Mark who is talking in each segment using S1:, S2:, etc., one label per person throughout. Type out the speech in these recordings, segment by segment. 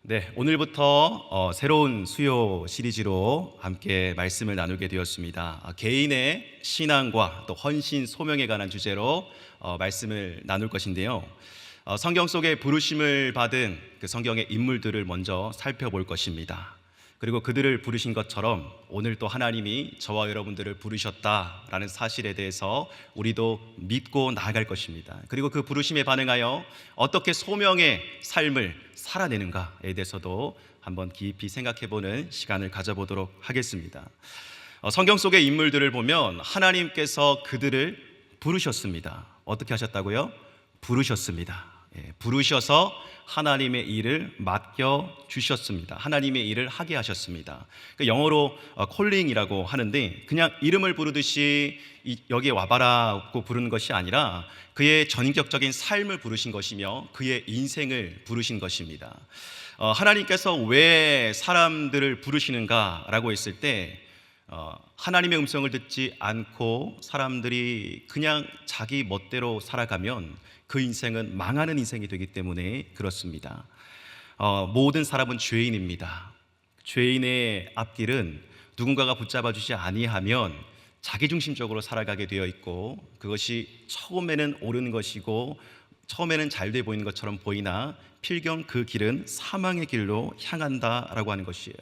S1: 네, 오늘부터 새로운 수요 시리즈로 함께 말씀을 나누게 되었습니다. 개인의 신앙과 또 헌신, 소명에 관한 주제로 말씀을 나눌 것인데요. 성경 속에 부르심을 받은 그 성경의 인물들을 먼저 살펴볼 것입니다. 그리고 그들을 부르신 것처럼 오늘 또 하나님이 저와 여러분들을 부르셨다라는 사실에 대해서 우리도 믿고 나아갈 것입니다. 그리고 그 부르심에 반응하여 어떻게 소명의 삶을 살아내는가에 대해서도 한번 깊이 생각해보는 시간을 가져보도록 하겠습니다. 성경 속의 인물들을 보면 하나님께서 그들을 부르셨습니다. 어떻게 하셨다고요? 부르셨습니다. 부르셔서 하나님의 일을 맡겨 주셨습니다. 하나님의 일을 하게 하셨습니다. 영어로 콜링이라고 하는데 그냥 이름을 부르듯이 여기에 와봐라고 부르는 것이 아니라 그의 전격적인 삶을 부르신 것이며 그의 인생을 부르신 것입니다. 하나님께서 왜 사람들을 부르시는가라고 했을 때 하나님의 음성을 듣지 않고 사람들이 그냥 자기 멋대로 살아가면 그 인생은 망하는 인생이 되기 때문에 그렇습니다. 모든 사람은 죄인입니다. 죄인의 앞길은 누군가가 붙잡아주지 아니하면 자기중심적으로 살아가게 되어 있고 그것이 처음에는 옳은 것이고 처음에는 잘돼 보이는 것처럼 보이나 필경 그 길은 사망의 길로 향한다라고 하는 것이에요.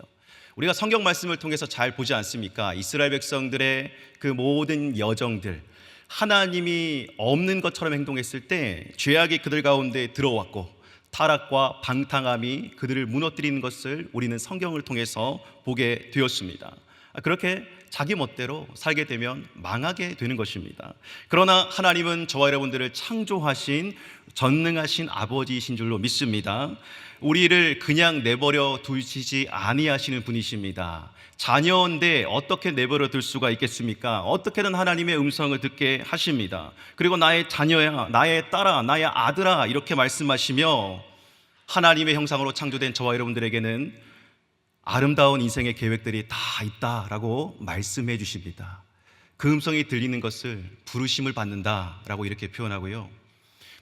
S1: 우리가 성경 말씀을 통해서 잘 보지 않습니까? 이스라엘 백성들의 그 모든 여정들, 하나님이 없는 것처럼 행동했을 때 죄악이 그들 가운데 들어왔고 타락과 방탕함이 그들을 무너뜨리는 것을 우리는 성경을 통해서 보게 되었습니다. 그렇게 자기 멋대로 살게 되면 망하게 되는 것입니다. 그러나 하나님은 저와 여러분들을 창조하신 전능하신 아버지이신 줄로 믿습니다. 우리를 그냥 내버려 두시지 아니하시는 분이십니다. 자녀인데 어떻게 내버려 둘 수가 있겠습니까? 어떻게든 하나님의 음성을 듣게 하십니다. 그리고 나의 자녀야, 나의 딸아, 나의 아들아 이렇게 말씀하시며 하나님의 형상으로 창조된 저와 여러분들에게는 아름다운 인생의 계획들이 다 있다라고 말씀해 주십니다. 그 음성이 들리는 것을 부르심을 받는다라고 이렇게 표현하고요.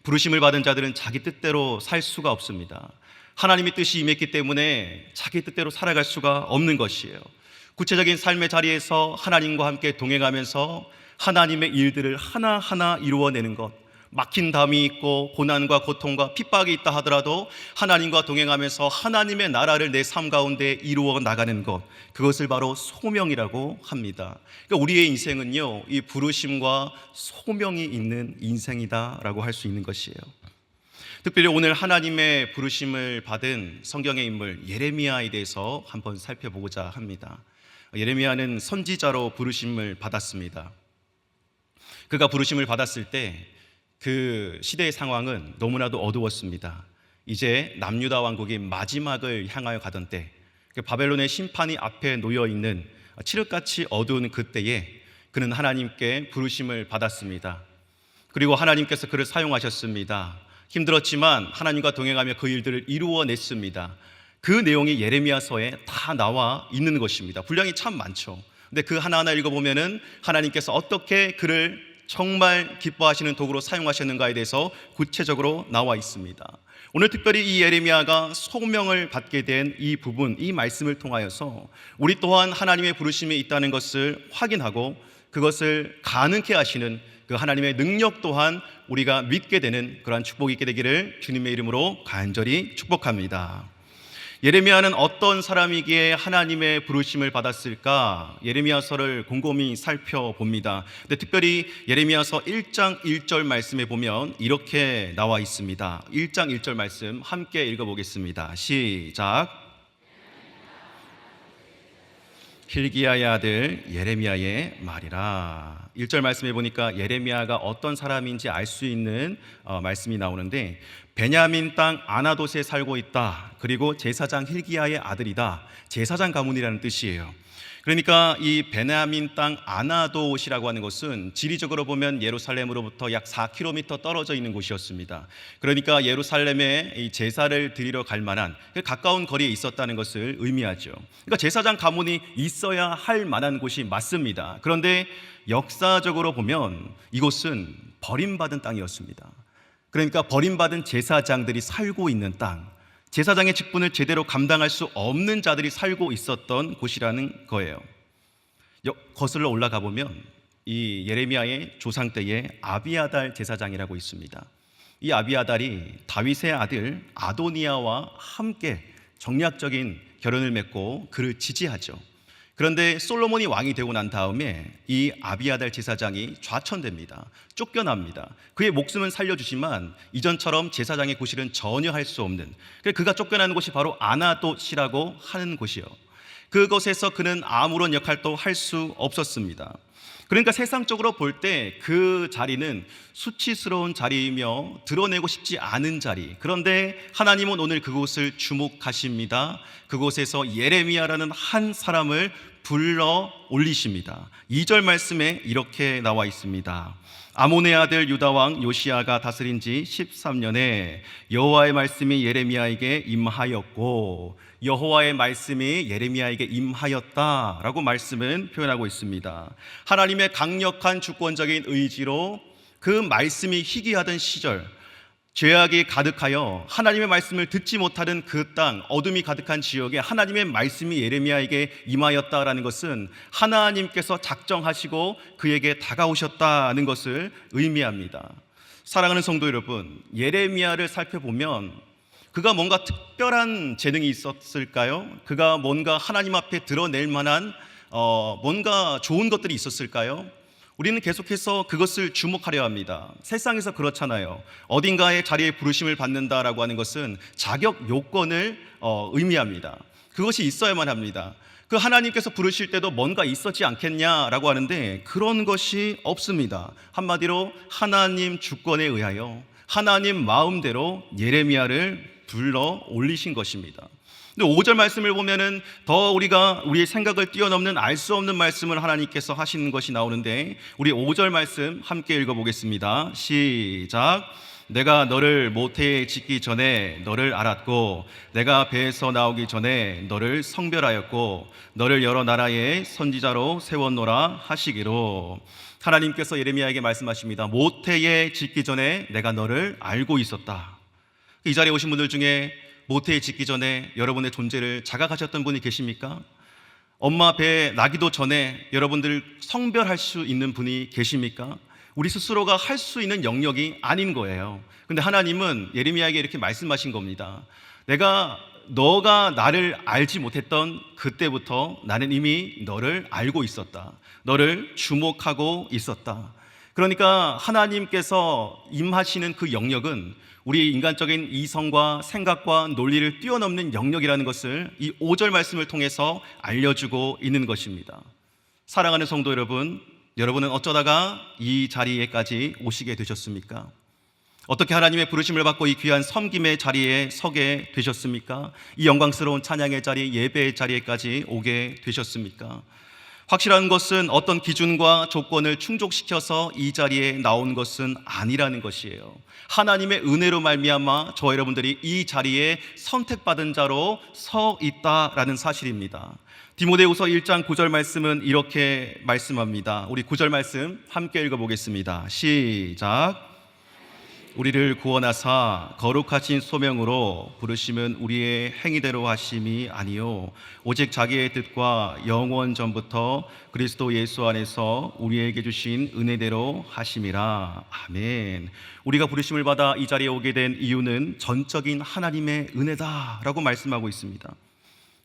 S1: 부르심을 받은 자들은 자기 뜻대로 살 수가 없습니다. 하나님의 뜻이 임했기 때문에 자기 뜻대로 살아갈 수가 없는 것이에요. 구체적인 삶의 자리에서 하나님과 함께 동행하면서 하나님의 일들을 하나하나 이루어내는 것, 막힌 담이 있고 고난과 고통과 핍박이 있다 하더라도 하나님과 동행하면서 하나님의 나라를 내 삶 가운데 이루어 나가는 것, 그것을 바로 소명이라고 합니다. 그러니까 우리의 인생은요, 이 부르심과 소명이 있는 인생이다라고 할 수 있는 것이에요. 특별히 오늘 하나님의 부르심을 받은 성경의 인물 예레미야에 대해서 한번 살펴보고자 합니다. 예레미야는 선지자로 부르심을 받았습니다. 그가 부르심을 받았을 때 그 시대의 상황은 너무나도 어두웠습니다. 이제 남유다 왕국이 마지막을 향하여 가던 때, 바벨론의 심판이 앞에 놓여 있는 칠흑같이 어두운 그때에 그는 하나님께 부르심을 받았습니다. 그리고 하나님께서 그를 사용하셨습니다. 힘들었지만 하나님과 동행하며 그 일들을 이루어냈습니다. 그 내용이 예레미야서에 다 나와 있는 것입니다. 분량이 참 많죠. 근데 그 하나하나 읽어보면은 하나님께서 어떻게 그를 정말 기뻐하시는 도구로 사용하셨는가에 대해서 구체적으로 나와 있습니다. 오늘 특별히 이 예레미야가 소명을 받게 된 이 부분, 이 말씀을 통하여서 우리 또한 하나님의 부르심이 있다는 것을 확인하고 그것을 가능케 하시는 그 하나님의 능력 또한 우리가 믿게 되는 그러한 축복이 있게 되기를 주님의 이름으로 간절히 축복합니다. 예레미야는 어떤 사람이기에 하나님의 부르심을 받았을까? 예레미야서를 곰곰이 살펴봅니다. 근데 특별히 예레미야서 1장 1절 말씀에 보면 이렇게 나와 있습니다. 1장 1절 말씀 함께 읽어보겠습니다. 시작. hil기야의 아들 예레미야의 말이라. 1절 말씀에 보니까 예레미야가 어떤 사람인지 알 수 있는 말씀이 나오는데 베냐민 땅 아나돗에 살고 있다. 그리고 제사장 hil기야의 아들이다. 제사장 가문이라는 뜻이에요. 그러니까 이 베냐민 땅 아나돗이라고 하는 것은 지리적으로 보면 예루살렘으로부터 약 4km 떨어져 있는 곳이었습니다. 그러니까 예루살렘에 이 제사를 드리러 갈 만한 가까운 거리에 있었다는 것을 의미하죠. 그러니까 제사장 가문이 있어야 할 만한 곳이 맞습니다. 그런데 역사적으로 보면 이곳은 버림받은 땅이었습니다. 그러니까 버림받은 제사장들이 살고 있는 땅, 제사장의 직분을 제대로 감당할 수 없는 자들이 살고 있었던 곳이라는 거예요. 거슬러 올라가 보면 이 예레미야의 조상 때에 아비아달 제사장이라고 있습니다. 이 아비아달이 다윗의 아들 아도니아와 함께 정략적인 결혼을 맺고 그를 지지하죠. 그런데 솔로몬이 왕이 되고 난 다음에 이 아비아달 제사장이 좌천됩니다. 쫓겨납니다. 그의 목숨은 살려주지만 이전처럼 제사장의 고실은 전혀 할 수 없는, 그가 쫓겨나는 곳이 바로 아나돗이라고 하는 곳이요, 그곳에서 그는 아무런 역할도 할 수 없었습니다. 그러니까 세상적으로 볼 때 그 자리는 수치스러운 자리이며 드러내고 싶지 않은 자리, 그런데 하나님은 오늘 그곳을 주목하십니다. 그곳에서 예레미야라는 한 사람을 불러 올리십니다. 2절 말씀에 이렇게 나와 있습니다. 아몬의 아들 유다왕 요시야가 다스린 지 13년에 여호와의 말씀이 예레미야에게 임하였고, 여호와의 말씀이 예레미야에게 임하였다라고 말씀은 표현하고 있습니다. 하나님의 강력한 주권적인 의지로 그 말씀이 희귀하던 시절, 죄악이 가득하여 하나님의 말씀을 듣지 못하는 그 땅, 어둠이 가득한 지역에 하나님의 말씀이 예레미야에게 임하였다라는 것은 하나님께서 작정하시고 그에게 다가오셨다는 것을 의미합니다. 사랑하는 성도 여러분, 예레미야를 살펴보면 그가 뭔가 특별한 재능이 있었을까요? 그가 뭔가 하나님 앞에 드러낼 만한 뭔가 좋은 것들이 있었을까요? 우리는 계속해서 그것을 주목하려 합니다. 세상에서 그렇잖아요. 어딘가의 자리에 부르심을 받는다라고 하는 것은 자격 요건을 의미합니다. 그것이 있어야만 합니다. 그 하나님께서 부르실 때도 뭔가 있었지 않겠냐라고 하는데 그런 것이 없습니다. 한마디로 하나님 주권에 의하여 하나님 마음대로 예레미야를 불러 올리신 것입니다. 근데 5절 말씀을 보면은 더 우리의 생각을 뛰어넘는 알 수 없는 말씀을 하나님께서 하시는 것이 나오는데, 우리 5절 말씀 함께 읽어보겠습니다. 시작. 내가 너를 모태에 짓기 전에 너를 알았고, 내가 배에서 나오기 전에 너를 성별하였고, 너를 여러 나라의 선지자로 세웠노라 하시기로. 하나님께서 예레미야에게 말씀하십니다. 모태에 짓기 전에 내가 너를 알고 있었다. 이 자리에 오신 분들 중에 모태에 짓기 전에 여러분의 존재를 자각하셨던 분이 계십니까? 엄마 배에 나기도 전에 여러분들 성별할 수 있는 분이 계십니까? 우리 스스로가 할 수 있는 영역이 아닌 거예요. 근데 하나님은 예레미야에게 이렇게 말씀하신 겁니다. 너가 나를 알지 못했던 그때부터 나는 이미 너를 알고 있었다. 너를 주목하고 있었다. 그러니까 하나님께서 임하시는 그 영역은 우리 인간적인 이성과 생각과 논리를 뛰어넘는 영역이라는 것을 이 5절 말씀을 통해서 알려주고 있는 것입니다. 사랑하는 성도 여러분, 여러분은 어쩌다가 이 자리에까지 오시게 되셨습니까? 어떻게 하나님의 부르심을 받고 이 귀한 섬김의 자리에 서게 되셨습니까? 이 영광스러운 찬양의 자리, 예배의 자리에까지 오게 되셨습니까? 확실한 것은 어떤 기준과 조건을 충족시켜서 이 자리에 나온 것은 아니라는 것이에요. 하나님의 은혜로 말미암아 저 여러분들이 이 자리에 선택받은 자로 서 있다라는 사실입니다. 디모데후서 1장 9절 말씀은 이렇게 말씀합니다. 우리 9절 말씀 함께 읽어보겠습니다. 시작. 우리를 구원하사 거룩하신 소명으로 부르심은 우리의 행위대로 하심이 아니요 오직 자기의 뜻과 영원 전부터 그리스도 예수 안에서 우리에게 주신 은혜대로 하심이라. 아멘. 우리가 부르심을 받아 이 자리에 오게 된 이유는 전적인 하나님의 은혜다라고 말씀하고 있습니다.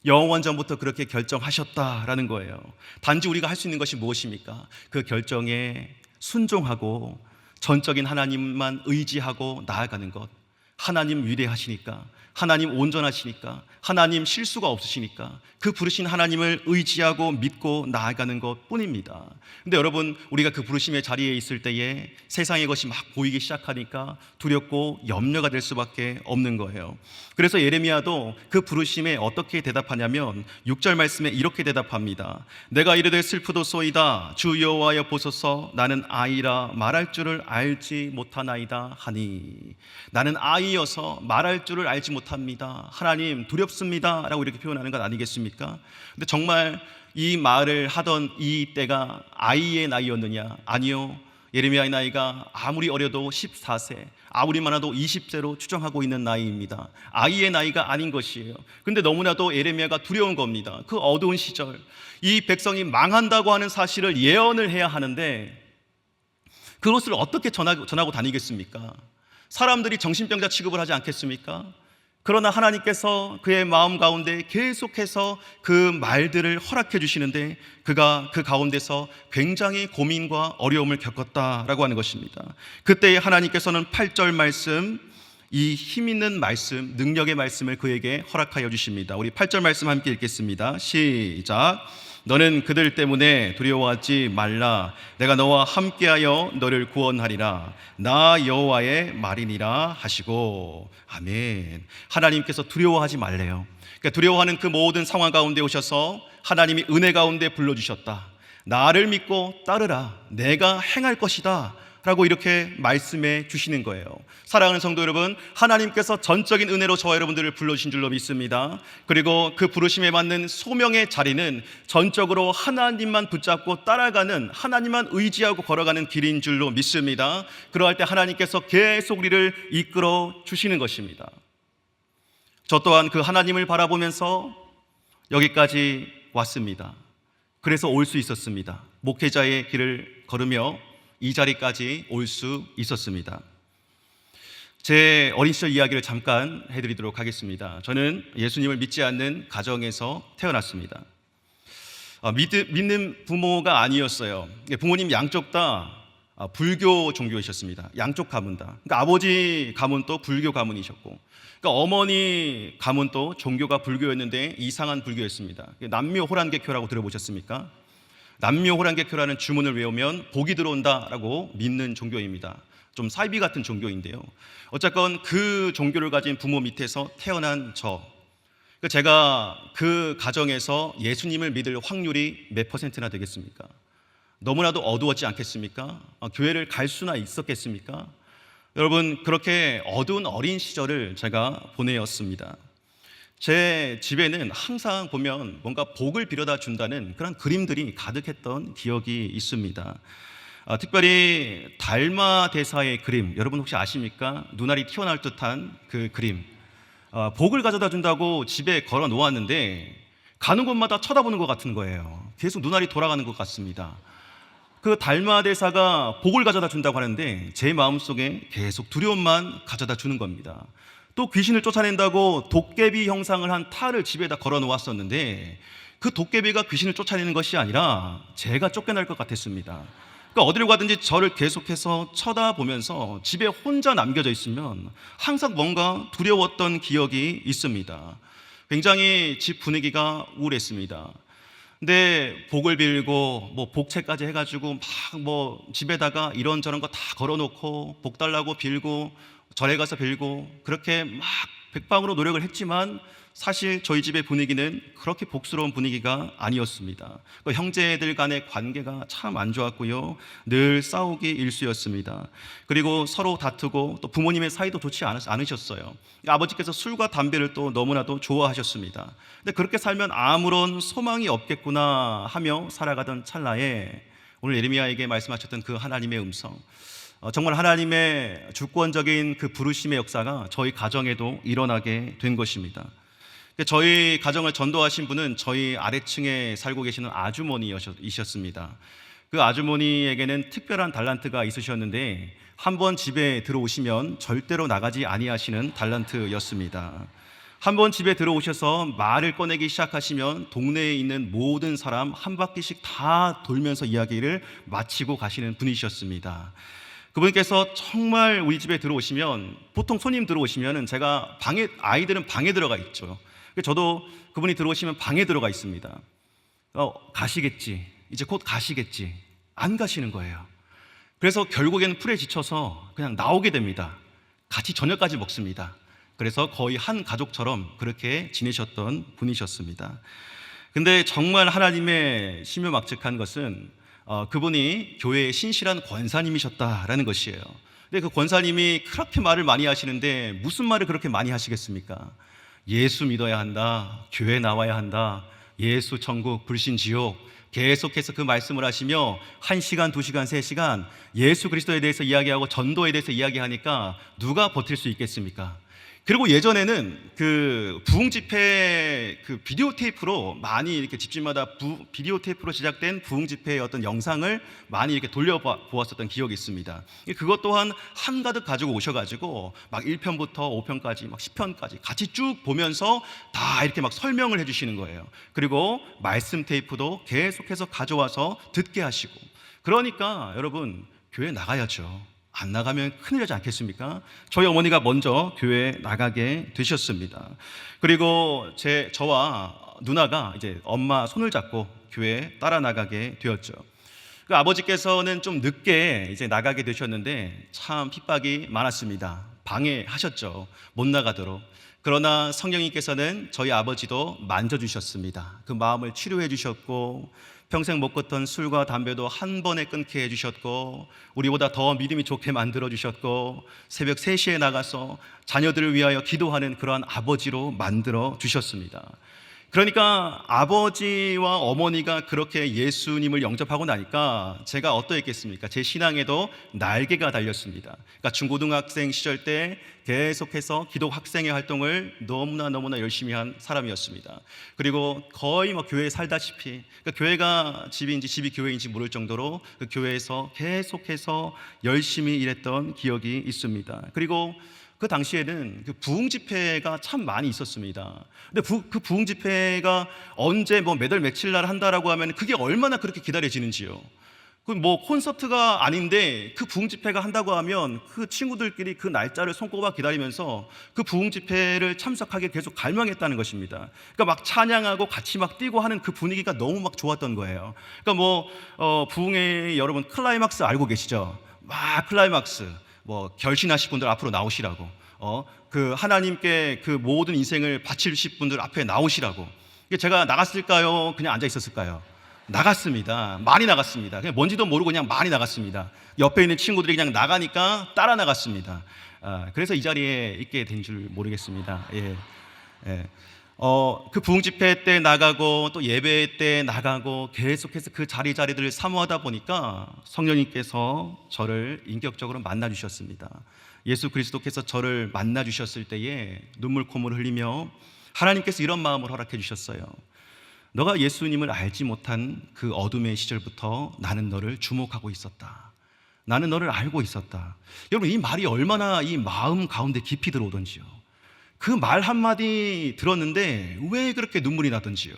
S1: 영원 전부터 그렇게 결정하셨다라는 거예요. 단지 우리가 할 수 있는 것이 무엇입니까? 그 결정에 순종하고 전적인 하나님만 의지하고 나아가는 것. 하나님 위대하시니까, 하나님 온전하시니까, 하나님 실수가 없으시니까 그 부르신 하나님을 의지하고 믿고 나아가는 것 뿐입니다. 근데 여러분, 우리가 그 부르심의 자리에 있을 때에 세상의 것이 막 보이기 시작하니까 두렵고 염려가 될 수밖에 없는 거예요. 그래서 예레미야도 그 부르심에 어떻게 대답하냐면 6절 말씀에 이렇게 대답합니다. 내가 이르되 슬프도소이다 주 여호와여 보소서 나는 아이라 말할 줄을 알지 못하나이다 하니. 나는 아이여서 말할 줄을 알지 못합니다. 하나님 두렵습니다 라고 이렇게 표현하는 것 아니겠습니까? 근데 정말 이 말을 하던 이 때가 아이의 나이였느냐? 아니요, 예레미야의 나이가 아무리 어려도 14세, 아무리 많아도 20세로 추정하고 있는 나이입니다. 아이의 나이가 아닌 것이에요. 근데 너무나도 예레미야가 두려운 겁니다. 그 어두운 시절, 이 백성이 망한다고 하는 사실을 예언을 해야 하는데 그것을 어떻게 전하고 다니겠습니까? 사람들이 정신병자 취급을 하지 않겠습니까? 그러나 하나님께서 그의 마음 가운데 계속해서 그 말들을 허락해 주시는데 그가 그 가운데서 굉장히 고민과 어려움을 겪었다라고 하는 것입니다. 그때 하나님께서는 8절 말씀, 이 힘 있는 말씀, 능력의 말씀을 그에게 허락하여 주십니다. 우리 8절 말씀 함께 읽겠습니다. 시작. 너는 그들 때문에 두려워하지 말라. 내가 너와 함께하여 너를 구원하리라. 나 여호와의 말이니라 하시고. 아멘. 하나님께서 두려워하지 말래요. 그러니까 두려워하는 그 모든 상황 가운데 오셔서 하나님이 은혜 가운데 불러주셨다. 나를 믿고 따르라. 내가 행할 것이다 라고 이렇게 말씀해 주시는 거예요. 사랑하는 성도 여러분, 하나님께서 전적인 은혜로 저와 여러분들을 불러주신 줄로 믿습니다. 그리고 그 부르심에 맞는 소명의 자리는 전적으로 하나님만 붙잡고 따라가는, 하나님만 의지하고 걸어가는 길인 줄로 믿습니다. 그러할 때 하나님께서 계속 우리를 이끌어 주시는 것입니다. 저 또한 그 하나님을 바라보면서 여기까지 왔습니다. 그래서 올 수 있었습니다. 목회자의 길을 걸으며 이 자리까지 올 수 있었습니다. 제 어린 시절 이야기를 잠깐 해드리도록 하겠습니다. 저는 예수님을 믿지 않는 가정에서 태어났습니다. 믿는 부모가 아니었어요. 부모님 양쪽 다 불교 종교이셨습니다. 양쪽 가문 다. 그러니까 아버지 가문 또 불교 가문이셨고, 그러니까 어머니 가문 또 종교가 불교였는데 이상한 불교였습니다. 남묘호란계교라고 들어보셨습니까? 남묘호란계교라는 주문을 외우면 복이 들어온다라고 믿는 종교입니다. 좀 사이비 같은 종교인데요. 어쨌건 그 종교를 가진 부모 밑에서 태어난 제가 그 가정에서 예수님을 믿을 확률이 몇 퍼센트나 되겠습니까? 너무나도 어두웠지 않겠습니까? 교회를 갈 수나 있었겠습니까? 여러분, 그렇게 어두운 어린 시절을 제가 보내었습니다. 제 집에는 항상 보면 뭔가 복을 빌어다 준다는 그런 그림들이 가득했던 기억이 있습니다. 특별히 달마 대사의 그림, 여러분 혹시 아십니까? 눈알이 튀어나올 듯한 그 그림. 복을 가져다 준다고 집에 걸어 놓았는데 가는 곳마다 쳐다보는 것 같은 거예요. 계속 눈알이 돌아가는 것 같습니다. 그 달마 대사가 복을 가져다 준다고 하는데 제 마음속에 계속 두려움만 가져다 주는 겁니다. 또 귀신을 쫓아낸다고 도깨비 형상을 한 탈을 집에다 걸어 놓았었는데 그 도깨비가 귀신을 쫓아내는 것이 아니라 제가 쫓겨날 것 같았습니다. 그러니까 어디를 가든지 저를 계속해서 쳐다보면서 집에 혼자 남겨져 있으면 항상 뭔가 두려웠던 기억이 있습니다. 굉장히 집 분위기가 우울했습니다. 근데 복을 빌고 복채까지 해가지고 막 집에다가 이런저런 거 다 걸어놓고 복 달라고 빌고 절에 가서 빌고 그렇게 막 백방으로 노력을 했지만 사실 저희 집의 분위기는 그렇게 복스러운 분위기가 아니었습니다. 형제들 간의 관계가 참 안 좋았고요. 늘 싸우기 일쑤였습니다. 그리고 서로 다투고 또 부모님의 사이도 좋지 않으셨어요. 아버지께서 술과 담배를 또 너무나도 좋아하셨습니다. 근데 그렇게 살면 아무런 소망이 없겠구나 하며 살아가던 찰나에 오늘 예레미야에게 말씀하셨던 그 하나님의 음성, 정말 하나님의 주권적인 그 부르심의 역사가 저희 가정에도 일어나게 된 것입니다. 저희 가정을 전도하신 분은 저희 아래층에 살고 계시는 아주머니이셨습니다. 그 아주머니에게는 특별한 달란트가 있으셨는데 한번 집에 들어오시면 절대로 나가지 아니하시는 달란트였습니다. 한번 집에 들어오셔서 말을 꺼내기 시작하시면 동네에 있는 모든 사람 한 바퀴씩 다 돌면서 이야기를 마치고 가시는 분이셨습니다. 그분께서 정말 우리 집에 들어오시면, 보통 손님 들어오시면 제가 아이들은 방에 들어가 있죠. 저도 그분이 들어오시면 방에 들어가 있습니다. 가시겠지, 이제 곧 가시겠지. 안 가시는 거예요. 그래서 결국에는 풀에 지쳐서 그냥 나오게 됩니다. 같이 저녁까지 먹습니다. 그래서 거의 한 가족처럼 그렇게 지내셨던 분이셨습니다. 근데 정말 하나님의 신묘막측한 것은 그분이 교회의 신실한 권사님이셨다라는 것이에요. 근데 그 권사님이 그렇게 말을 많이 하시는데 무슨 말을 그렇게 많이 하시겠습니까? 예수 믿어야 한다, 교회 나와야 한다, 예수 천국 불신 지옥, 계속해서 그 말씀을 하시며 1시간, 2시간, 3시간 예수 그리스도에 대해서 이야기하고 전도에 대해서 이야기하니까 누가 버틸 수 있겠습니까? 그리고 예전에는 그 부흥 집회 그 비디오 테이프로 많이 이렇게 집집마다 비디오 테이프로 제작된 부흥 집회의 어떤 영상을 많이 이렇게 돌려보았었던 기억이 있습니다. 그것 또한 한가득 가지고 오셔가지고 막 1편부터 5편까지 막 10편까지 같이 쭉 보면서 다 이렇게 막 설명을 해주시는 거예요. 그리고 말씀 테이프도 계속해서 가져와서 듣게 하시고, 그러니까 여러분 교회 나가야죠. 안 나가면 큰일 나지 않겠습니까? 저희 어머니가 먼저 교회에 나가게 되셨습니다. 그리고 저와 누나가 이제 엄마 손을 잡고 교회에 따라 나가게 되었죠. 그 아버지께서는 좀 늦게 이제 나가게 되셨는데 참 핍박이 많았습니다. 방해하셨죠. 못 나가도록. 그러나 성령님께서는 저희 아버지도 만져주셨습니다. 그 마음을 치료해 주셨고, 평생 못 걷던 술과 담배도 한 번에 끊게 해주셨고, 우리보다 더 믿음이 좋게 만들어 주셨고, 새벽 3시에 나가서 자녀들을 위하여 기도하는 그러한 아버지로 만들어 주셨습니다. 그러니까 아버지와 어머니가 그렇게 예수님을 영접하고 나니까 제가 어떠했겠습니까? 제 신앙에도 날개가 달렸습니다. 그러니까 중고등학생 시절 때 계속해서 기독 학생의 활동을 너무나 열심히 한 사람이었습니다. 그리고 거의 뭐 교회에 살다시피, 그러니까 교회가 집인지 집이 교회인지 모를 정도로 그 교회에서 계속해서 열심히 일했던 기억이 있습니다. 그리고 그 당시에는 그 부흥 집회가 참 많이 있었습니다. 근데 그 부흥 집회가 언제 뭐 몇 월 며칠 날 한다라고 하면 그게 얼마나 그렇게 기다려지는지요. 그 뭐 콘서트가 아닌데 그 부흥 집회가 한다고 하면 그 친구들끼리 그 날짜를 손꼽아 기다리면서 그 부흥 집회를 참석하게 계속 갈망했다는 것입니다. 그러니까 막 찬양하고 같이 막 뛰고 하는 그 분위기가 너무 막 좋았던 거예요. 그러니까 뭐 부흥의 여러분 클라이막스 알고 계시죠? 막 클라이막스. 뭐 결신하실 분들 앞으로 나오시라고, 그 하나님께 그 모든 인생을 바치실 분들 앞에 나오시라고. 제가 나갔을까요? 그냥 앉아 있었을까요? 나갔습니다. 많이 나갔습니다. 그냥 뭔지도 모르고 그냥 많이 나갔습니다. 옆에 있는 친구들이 그냥 나가니까 따라 나갔습니다. 그래서 이 자리에 있게 된 줄 모르겠습니다. 예. 그 부흥 집회 때 나가고 또 예배 때 나가고 계속해서 그 자리들을 사모하다 보니까 성령님께서 저를 인격적으로 만나 주셨습니다. 예수 그리스도께서 저를 만나 주셨을 때에 눈물 콧물을 흘리며 하나님께서 이런 마음을 허락해 주셨어요. 너가 예수님을 알지 못한 그 어둠의 시절부터 나는 너를 주목하고 있었다. 나는 너를 알고 있었다. 여러분, 이 말이 얼마나 이 마음 가운데 깊이 들어오던지요. 그 말 한마디 들었는데 왜 그렇게 눈물이 나던지요.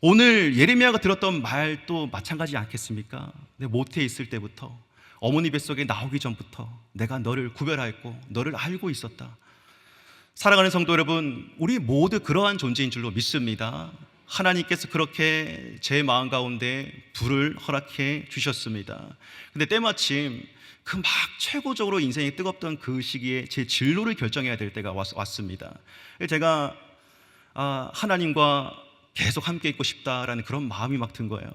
S1: 오늘 예레미야가 들었던 말도 마찬가지 않겠습니까? 내 모태에 있을 때부터, 어머니 뱃속에 나오기 전부터 내가 너를 구별하였고 너를 알고 있었다. 사랑하는 성도 여러분, 우리 모두 그러한 존재인 줄로 믿습니다. 하나님께서 그렇게 제 마음 가운데 불을 허락해 주셨습니다. 근데 때마침 그 막 최고적으로 인생이 뜨겁던 그 시기에 제 진로를 결정해야 될 때가 왔습니다. 제가 하나님과 계속 함께 있고 싶다라는 그런 마음이 막 든 거예요.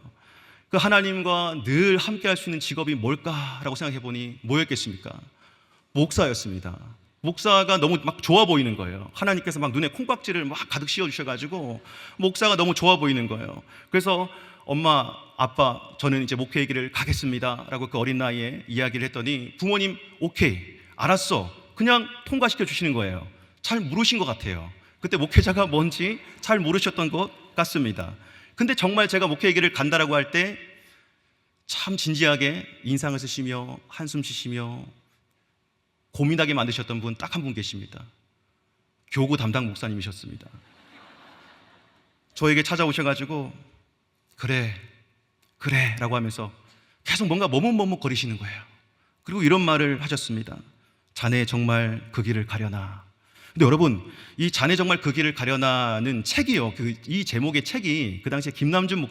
S1: 그 하나님과 늘 함께 할 수 있는 직업이 뭘까라고 생각해 보니 뭐였겠습니까? 목사였습니다. 목사가 너무 막 좋아 보이는 거예요. 하나님께서 막 눈에 콩깍지를 막 가득 씌워주셔가지고 목사가 너무 좋아 보이는 거예요. 그래서 엄마, 아빠, 저는 이제 목회의 길을 가겠습니다 라고 그 어린 나이에 이야기를 했더니 부모님 오케이, 알았어, 그냥 통과시켜 주시는 거예요. 잘 모르신 것 같아요. 그때 목회자가 뭔지 잘 모르셨던 것 같습니다. 근데 정말 제가 목회의 길을 간다라고 할 때 참 진지하게 인상을 쓰시며 한숨 쉬시며 고민하게 만드셨던 분 딱 한 분 계십니다. 교구 담당 목사님이셨습니다. 저에게 찾아오셔가지고 그래 라고 하면서 계속 뭔가 머뭇거리시는 거예요. 그리고 이런 말을 하셨습니다. 자네 정말 그 길을 가려나. 근데 여러분, 이 자네 정말 그 길을 가려나는 책이요, 이 제목의 책이 그 당시에 김남준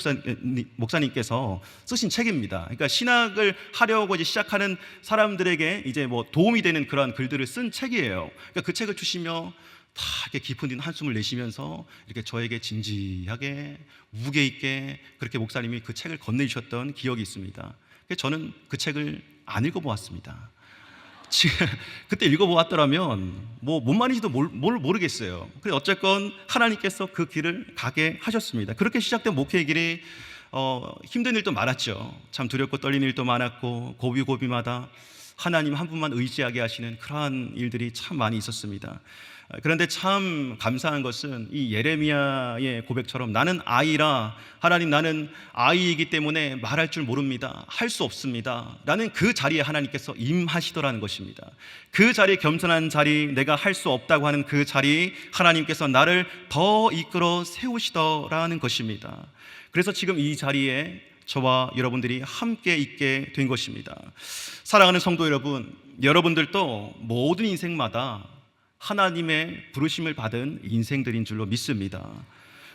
S1: 목사님께서 쓰신 책입니다. 그러니까 신학을 하려고 이제 시작하는 사람들에게 이제 뭐 도움이 되는 그러한 글들을 쓴 책이에요. 그러니까 그 책을 주시며 다 이렇게 깊은 한숨을 내쉬면서 이렇게 저에게 진지하게 무게 있게 그렇게 목사님이 그 책을 건네주셨던 기억이 있습니다. 그래서 저는 그 책을 안 읽어보았습니다. 그때 읽어보았더라면 뭔 말인지도 모르겠어요. 그래서 어쨌건 하나님께서 그 길을 가게 하셨습니다. 그렇게 시작된 목회의 길이 힘든 일도 많았죠. 참 두렵고 떨리는 일도 많았고 고비고비마다 하나님 한 분만 의지하게 하시는 그러한 일들이 참 많이 있었습니다. 그런데 참 감사한 것은 이 예레미야의 고백처럼 나는 아이라, 하나님 나는 아이이기 때문에 말할 줄 모릅니다, 할 수 없습니다 라는 그 자리에 하나님께서 임하시더라는 것입니다. 그 자리, 겸손한 자리, 내가 할 수 없다고 하는 그 자리, 하나님께서 나를 더 이끌어 세우시더라는 것입니다. 그래서 지금 이 자리에 저와 여러분들이 함께 있게 된 것입니다. 사랑하는 성도 여러분, 여러분들도 모든 인생마다 하나님의 부르심을 받은 인생들인 줄로 믿습니다.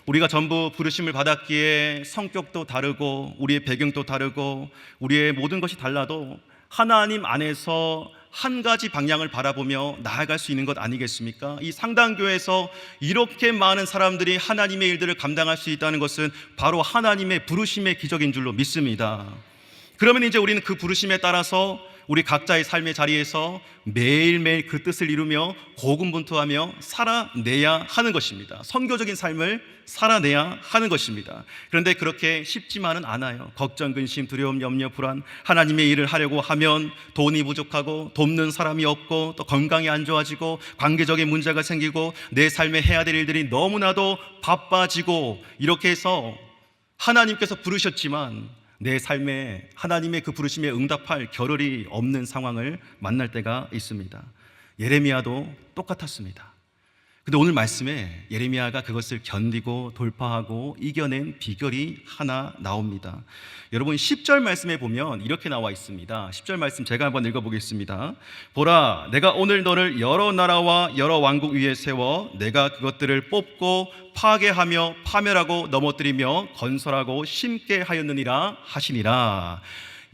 S1: 우리가 전부 부르심을 받았기에 성격도 다르고 우리의 배경도 다르고 우리의 모든 것이 달라도 하나님 안에서 한 가지 방향을 바라보며 나아갈 수 있는 것 아니겠습니까? 이 상당교회에서 이렇게 많은 사람들이 하나님의 일들을 감당할 수 있다는 것은 바로 하나님의 부르심의 기적인 줄로 믿습니다. 그러면 이제 우리는 그 부르심에 따라서 우리 각자의 삶의 자리에서 매일매일 그 뜻을 이루며 고군분투하며 살아내야 하는 것입니다. 선교적인 삶을 살아내야 하는 것입니다. 그런데 그렇게 쉽지만은 않아요. 걱정, 근심, 두려움, 염려, 불안, 하나님의 일을 하려고 하면 돈이 부족하고 돕는 사람이 없고 또 건강이 안 좋아지고 관계적인 문제가 생기고 내 삶에 해야 될 일들이 너무나도 바빠지고, 이렇게 해서 하나님께서 부르셨지만 내 삶에 하나님의 그 부르심에 응답할 겨를이 없는 상황을 만날 때가 있습니다. 예레미야도 똑같았습니다. 근데 오늘 말씀에 예레미야가 그것을 견디고 돌파하고 이겨낸 비결이 하나 나옵니다. 여러분 10절 말씀에 보면 이렇게 나와 있습니다. 10절 말씀 제가 한번 읽어보겠습니다. 보라, 내가 오늘 너를 여러 나라와 여러 왕국 위에 세워 내가 그것들을 뽑고 파괴하며 파멸하고 넘어뜨리며 건설하고 심게 하였느니라 하시니라.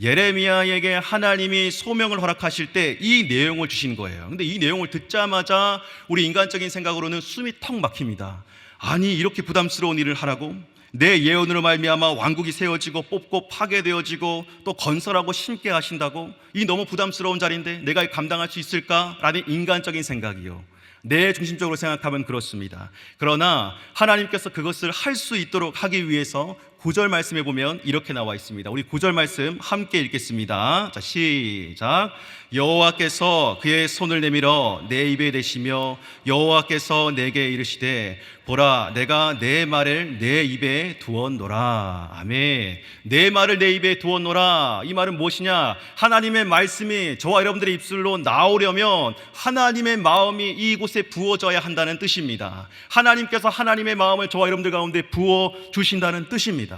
S1: 예레미야에게 하나님이 소명을 허락하실 때 이 내용을 주신 거예요. 근데 이 내용을 듣자마자 우리 인간적인 생각으로는 숨이 턱 막힙니다. 아니, 이렇게 부담스러운 일을 하라고? 내 예언으로 말미암아 왕국이 세워지고 뽑고 파괴되어지고 또 건설하고 심게 하신다고? 이 너무 부담스러운 자리인데 내가 감당할 수 있을까? 라는 인간적인 생각이요, 내 중심적으로 생각하면 그렇습니다. 그러나 하나님께서 그것을 할 수 있도록 하기 위해서 9절 말씀에 보면 이렇게 나와 있습니다. 우리 9절 말씀 함께 읽겠습니다. 자, 시작. 여호와께서 그의 손을 내밀어 내 입에 대시며 여호와께서 내게 이르시되 보라, 내가 내 말을 내 입에 두었노라. 아멘. 내 말을 내 입에 두었노라. 이 말은 무엇이냐? 하나님의 말씀이 저와 여러분들의 입술로 나오려면 하나님의 마음이 이곳에 부어져야 한다는 뜻입니다. 하나님께서 하나님의 마음을 저와 여러분들 가운데 부어 주신다는 뜻입니다.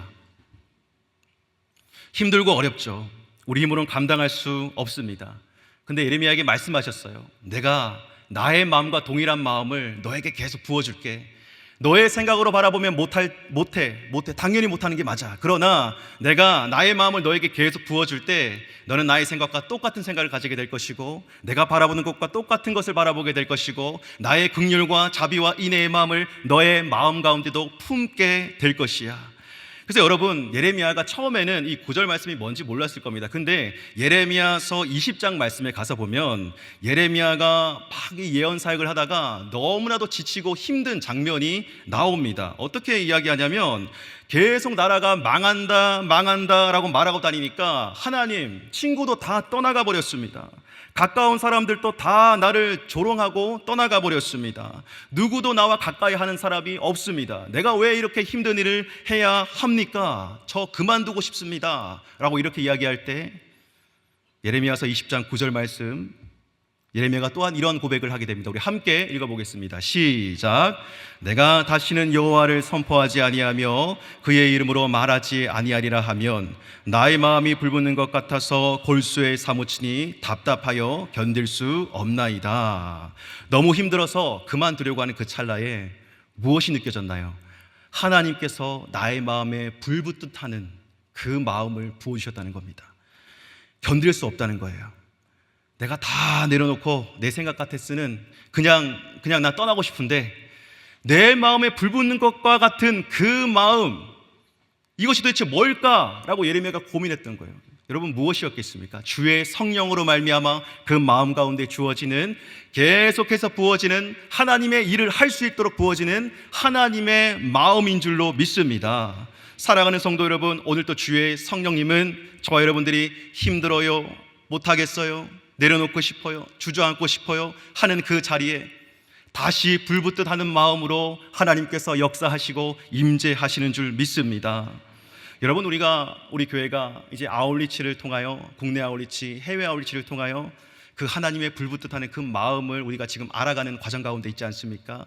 S1: 힘들고 어렵죠. 우리 힘으로는 감당할 수 없습니다. 근데 예레미야에게 말씀하셨어요. 내가 나의 마음과 동일한 마음을 너에게 계속 부어줄게. 너의 생각으로 바라보면 못해. 당연히 못하는 게 맞아. 그러나 내가 나의 마음을 너에게 계속 부어줄 때 너는 나의 생각과 똑같은 생각을 가지게 될 것이고, 내가 바라보는 것과 똑같은 것을 바라보게 될 것이고, 나의 긍휼과 자비와 인애의 마음을 너의 마음 가운데도 품게 될 것이야. 그래서 여러분, 예레미야가 처음에는 이 9절 말씀이 뭔지 몰랐을 겁니다. 근데 예레미야서 20장 말씀에 가서 보면 예레미야가 막 이 예언 사역을 하다가 너무나도 지치고 힘든 장면이 나옵니다. 어떻게 이야기하냐면 계속 나라가 망한다 라고 말하고 다니니까 하나님, 친구도 다 떠나가 버렸습니다. 가까운 사람들도 다 나를 조롱하고 떠나가 버렸습니다. 누구도 나와 가까이 하는 사람이 없습니다. 내가 왜 이렇게 힘든 일을 해야 합니까? 저 그만두고 싶습니다 라고 이렇게 이야기할 때 예레미야서 20장 9절 말씀, 예레미야가 또한 이런 고백을 하게 됩니다. 우리 함께 읽어보겠습니다. 시작. 내가 다시는 여호와를 선포하지 아니하며 그의 이름으로 말하지 아니하리라 하면 나의 마음이 불붙는 것 같아서 골수에 사무치니 답답하여 견딜 수 없나이다. 너무 힘들어서 그만두려고 하는 그 찰나에 무엇이 느껴졌나요? 하나님께서 나의 마음에 불붙듯 하는 그 마음을 부어주셨다는 겁니다. 견딜 수 없다는 거예요. 내가 다 내려놓고 내 생각 같았으면 그냥 나 떠나고 싶은데 내 마음에 불붙는 것과 같은 그 마음, 이것이 도대체 뭘까라고 예레미야가 고민했던 거예요. 여러분, 무엇이었겠습니까? 주의 성령으로 말미암아 그 마음 가운데 주어지는, 계속해서 부어지는, 하나님의 일을 할 수 있도록 부어지는 하나님의 마음인 줄로 믿습니다. 사랑하는 성도 여러분, 오늘 또 주의 성령님은 저와 여러분들이 힘들어요, 못하겠어요, 내려놓고 싶어요, 주저앉고 싶어요 하는 그 자리에 다시 불붙듯 하는 마음으로 하나님께서 역사하시고 임재하시는 줄 믿습니다. 여러분, 우리 교회가 이제 아울리치를 통하여, 국내 아울리치, 해외 아울리치를 통하여 그 하나님의 불붙듯 하는 그 마음을 우리가 지금 알아가는 과정 가운데 있지 않습니까?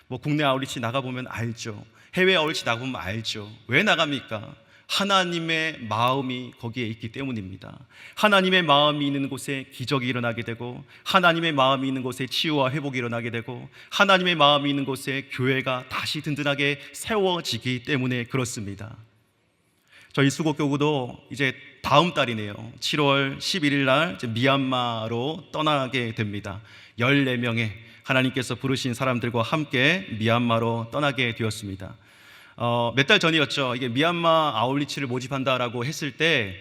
S1: 뭐 국내 아울리치 나가보면 알죠. 해외 아울리치 나가보면 알죠. 왜 나갑니까? 하나님의 마음이 거기에 있기 때문입니다. 하나님의 마음이 있는 곳에 기적이 일어나게 되고, 하나님의 마음이 있는 곳에 치유와 회복이 일어나게 되고, 하나님의 마음이 있는 곳에 교회가 다시 든든하게 세워지기 때문에 그렇습니다. 저희 수고교구도 이제 다음 달이네요. 7월 11일 날 미얀마로 떠나게 됩니다. 14명의 하나님께서 부르신 사람들과 함께 미얀마로 떠나게 되었습니다. 몇 달 전이었죠. 이게 미얀마 아울리치를 모집한다라고 했을 때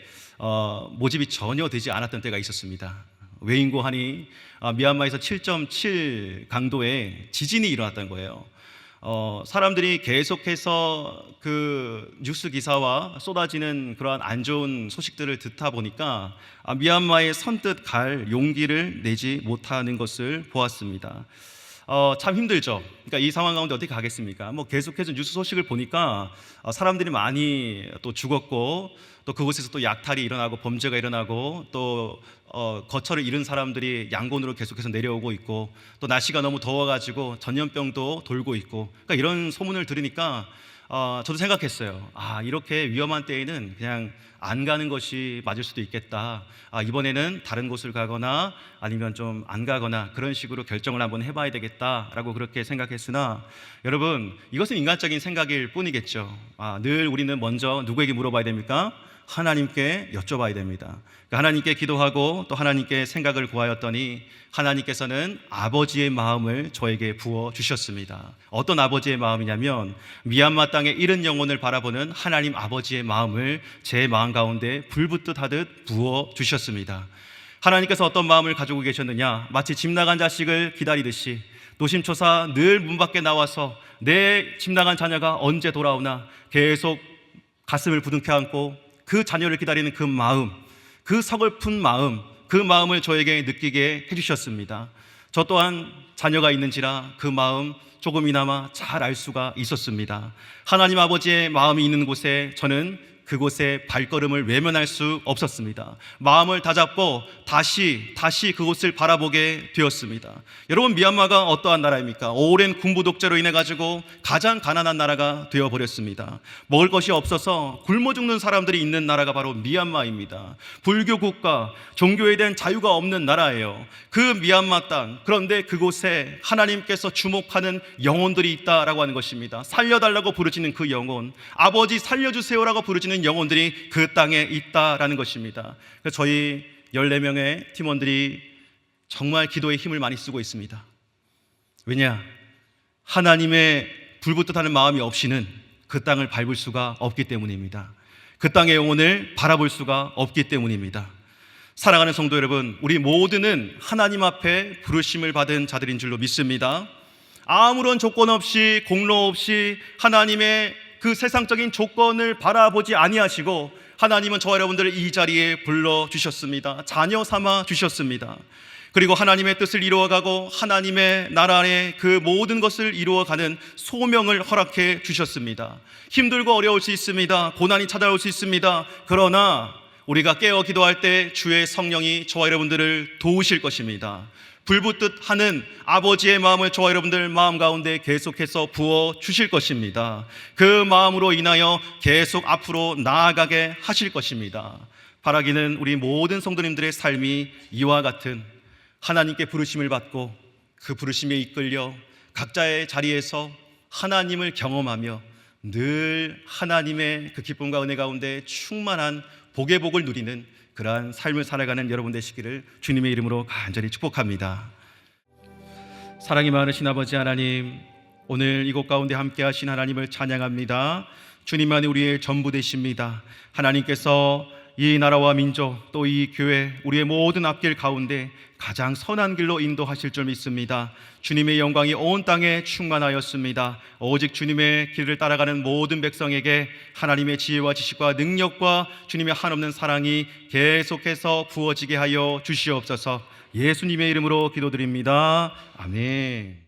S1: 모집이 전혀 되지 않았던 때가 있었습니다. 왜인고하니 미얀마에서 7.7 강도의 지진이 일어났던 거예요. 사람들이 계속해서 그 뉴스 기사와 쏟아지는 그러한 안 좋은 소식들을 듣다 보니까 미얀마에 선뜻 갈 용기를 내지 못하는 것을 보았습니다. 참 힘들죠. 그러니까 이 상황 가운데 어떻게 가겠습니까? 뭐 계속해서 뉴스 소식을 보니까 사람들이 많이 또 죽었고, 또 그곳에서 또 약탈이 일어나고 범죄가 일어나고, 또 거처를 잃은 사람들이 양곤으로 계속해서 내려오고 있고, 또 날씨가 너무 더워가지고 전염병도 돌고 있고, 그러니까 이런 소문을 들으니까 저도 생각했어요. 이렇게 위험한 때에는 그냥 안 가는 것이 맞을 수도 있겠다. 이번에는 다른 곳을 가거나 아니면 좀 안 가거나 그런 식으로 결정을 한번 해봐야 되겠다라고 그렇게 생각했으나, 여러분, 이것은 인간적인 생각일 뿐이겠죠. 늘 우리는 먼저 누구에게 물어봐야 됩니까? 하나님께 여쭤봐야 됩니다. 하나님께 기도하고 또 하나님께 생각을 구하였더니 하나님께서는 아버지의 마음을 저에게 부어 주셨습니다. 어떤 아버지의 마음이냐면, 미얀마 땅에 잃은 영혼을 바라보는 하나님 아버지의 마음을 제 마음 가운데 불붙듯 하듯 부어 주셨습니다. 하나님께서 어떤 마음을 가지고 계셨느냐? 마치 집 나간 자식을 기다리듯이 노심초사 늘 문 밖에 나와서 내 집 나간 자녀가 언제 돌아오나 계속 가슴을 부둥켜 안고 그 자녀를 기다리는 그 마음, 그 서글픈 마음, 그 마음을 저에게 느끼게 해주셨습니다. 저 또한 자녀가 있는지라 그 마음 조금이나마 잘 알 수가 있었습니다. 하나님 아버지의 마음이 있는 곳에 저는 그곳에 발걸음을 외면할 수 없었습니다. 마음을 다잡고 다시 그곳을 바라보게 되었습니다. 여러분, 미얀마가 어떠한 나라입니까? 오랜 군부 독재로 인해 가지고 가장 가난한 나라가 되어버렸습니다. 먹을 것이 없어서 굶어 죽는 사람들이 있는 나라가 바로 미얀마입니다. 불교 국가, 종교에 대한 자유가 없는 나라예요. 그 미얀마 땅, 그런데 그곳에 하나님께서 주목하는 영혼들이 있다라고 하는 것입니다. 살려달라고 부르짖는 그 영혼, 아버지 살려주세요라고 부르짖는 영혼들이 그 땅에 있다라는 것입니다. 그래서 저희 14명의 팀원들이 정말 기도에 힘을 많이 쓰고 있습니다. 왜냐? 하나님의 불붙듯하는 마음이 없이는 그 땅을 밟을 수가 없기 때문입니다. 그 땅의 영혼을 바라볼 수가 없기 때문입니다. 사랑하는 성도 여러분, 우리 모두는 하나님 앞에 부르심을 받은 자들인 줄로 믿습니다. 아무런 조건 없이, 공로 없이 하나님의 그 세상적인 조건을 바라보지 아니하시고 하나님은 저와 여러분들을 이 자리에 불러주셨습니다. 자녀 삼아 주셨습니다. 그리고 하나님의 뜻을 이루어가고 하나님의 나라의 그 모든 것을 이루어가는 소명을 허락해 주셨습니다. 힘들고 어려울 수 있습니다. 고난이 찾아올 수 있습니다. 그러나 우리가 깨어 기도할 때 주의 성령이 저와 여러분들을 도우실 것입니다. 불붙듯 하는 아버지의 마음을 저와 여러분들 마음 가운데 계속해서 부어 주실 것입니다. 그 마음으로 인하여 계속 앞으로 나아가게 하실 것입니다. 바라기는 우리 모든 성도님들의 삶이 이와 같은 하나님께 부르심을 받고 그 부르심에 이끌려 각자의 자리에서 하나님을 경험하며 늘 하나님의 그 기쁨과 은혜 가운데 충만한 복의 복을 누리는 그러한 삶을 살아가는 여러분 되시기를 주님의 이름으로 간절히 축복합니다. 사랑이 많으신 아버지 하나님, 오늘 이곳 가운데 함께 하신 하나님을 찬양합니다. 주님만이 우리의 전부 되십니다. 하나님께서 이 나라와 민족 또 이 교회 우리의 모든 앞길 가운데 가장 선한 길로 인도하실 줄 믿습니다. 주님의 영광이 온 땅에 충만하였습니다. 오직 주님의 길을 따라가는 모든 백성에게 하나님의 지혜와 지식과 능력과 주님의 한없는 사랑이 계속해서 부어지게 하여 주시옵소서. 예수님의 이름으로 기도드립니다. 아멘.